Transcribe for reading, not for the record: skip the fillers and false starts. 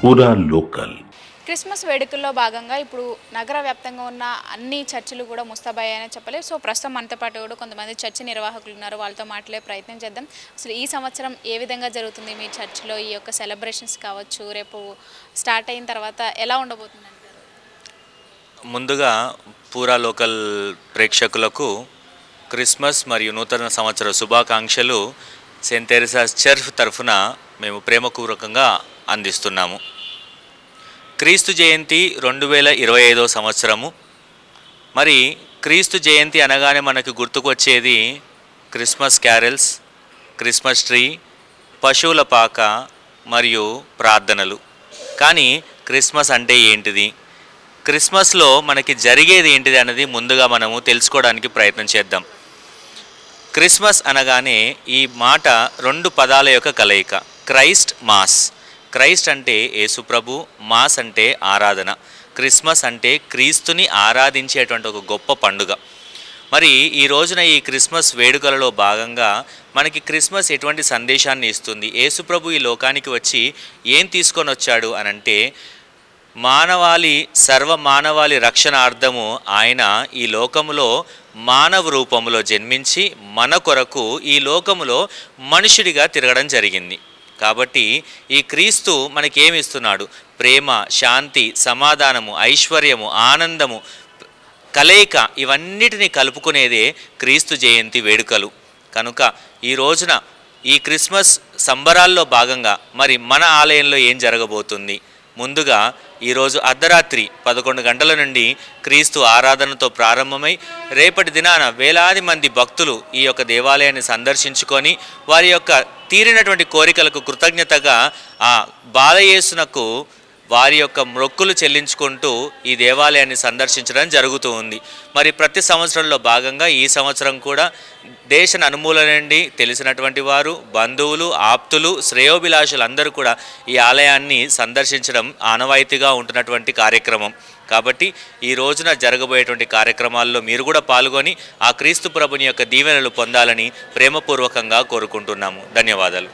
పూరా local. Christmas వేడుకల్లో భాగంగా ఇప్పుడు నగర వ్యాప్తంగా ఉన్న అన్ని చర్చిలు కూడా ముస్తాబయ్యాయని చెప్పలేదు. సో ప్రస్తుతం మనతో పాటు కూడా కొంతమంది చర్చి నిర్వాహకులు ఉన్నారు. వాళ్ళతో మాట్లాడే ప్రయత్నం చేద్దాం. అసలు ఈ సంవత్సరం ఏ విధంగా జరుగుతుంది మీ చర్చిలో? ఈ యొక్క సెలబ్రేషన్స్ కావచ్చు, రేపు స్టార్ట్ అయిన తర్వాత ఎలా ఉండబోతుంది అంటారు? ముందుగా పూరా లోకల్ ప్రేక్షకులకు క్రిస్మస్ మరియు నూతన సంవత్సర శుభాకాంక్షలు సెయింట్ తెరెసాస్ చర్చ్ తరఫున మేము ప్రేమపూర్వకంగా అందిస్తున్నాము. క్రీస్తు జయంతి 2025 సంవత్సరము. మరి క్రీస్తు జయంతి అనగానే మనకు గుర్తుకు వచ్చేది క్రిస్మస్ క్యారల్స్, క్రిస్మస్ ట్రీ, పశువుల పాక మరియు ప్రార్థనలు. కానీ క్రిస్మస్ అంటే ఏంటిది, క్రిస్మస్లో మనకి జరిగేది ఏంటిది అన్నది ముందుగా మనము తెలుసుకోవడానికి ప్రయత్నం చేద్దాం. క్రిస్మస్ అనగానే ఈ మాట 2 పదాల యొక్క కలయిక, క్రైస్ట్ మాస్. క్రైస్ట్ అంటే యేసుప్రభు, మాస్ అంటే ఆరాధన. క్రిస్మస్ అంటే క్రీస్తుని ఆరాధించేటువంటి ఒక గొప్ప పండుగ. మరి ఈ రోజున ఈ క్రిస్మస్ వేడుకలలో భాగంగా మనకి క్రిస్మస్ ఎటువంటి సందేశాన్ని ఇస్తుంది, యేసుప్రభు ఈ లోకానికి వచ్చి ఏం తీసుకొని వచ్చాడు అనంటే సర్వమానవాళి రక్షణార్థము ఆయన ఈ లోకములో మానవ రూపంలో జన్మించి మన కొరకు ఈ లోకములో మనుషుడిగా తిరగడం జరిగింది. కాబట్టి ఈ క్రీస్తు మనకేమి ఇస్తున్నాడు? ప్రేమ, శాంతి, సమాధానము, ఐశ్వర్యము, ఆనందము, కలయిక, ఇవన్నిటిని కలుపుకునేదే క్రీస్తు జయంతి వేడుకలు. కనుక ఈ రోజున ఈ క్రిస్మస్ సంబరాల్లో భాగంగా మరి మన ఆలయంలో ఏం జరగబోతుంది? ముందుగా ఈరోజు అర్ధరాత్రి 11 గంటల నుండి క్రీస్తు ఆరాధనతో ప్రారంభమై రేపటి దినాన వేలాది మంది భక్తులు ఈ యొక్క దేవాలయాన్ని సందర్శించుకొని వారి యొక్క తీరినటువంటి కోరికలకు కృతజ్ఞతగా ఆ బాలయేసునకు వారి యొక్క మొక్కులు చెల్లించుకుంటూ ఈ దేవాలయాన్ని సందర్శించడం జరుగుతూ ఉంది. మరి ప్రతి సంవత్సరంలో భాగంగా ఈ సంవత్సరం కూడా దేశ నలుమూల నుండి తెలిసినటువంటి వారు, బంధువులు, ఆప్తులు, శ్రేయోభిలాషులు అందరూ కూడా ఈ ఆలయాన్ని సందర్శించడం ఆనవాయితీగా ఉంటున్నటువంటి కార్యక్రమం. కాబట్టి ఈ రోజున జరగబోయేటువంటి కార్యక్రమాల్లో మీరు కూడా పాల్గొని ఆ క్రీస్తు ప్రభుని యొక్క దీవెనలు పొందాలని ప్రేమపూర్వకంగా కోరుకుంటున్నాము. ధన్యవాదాలు.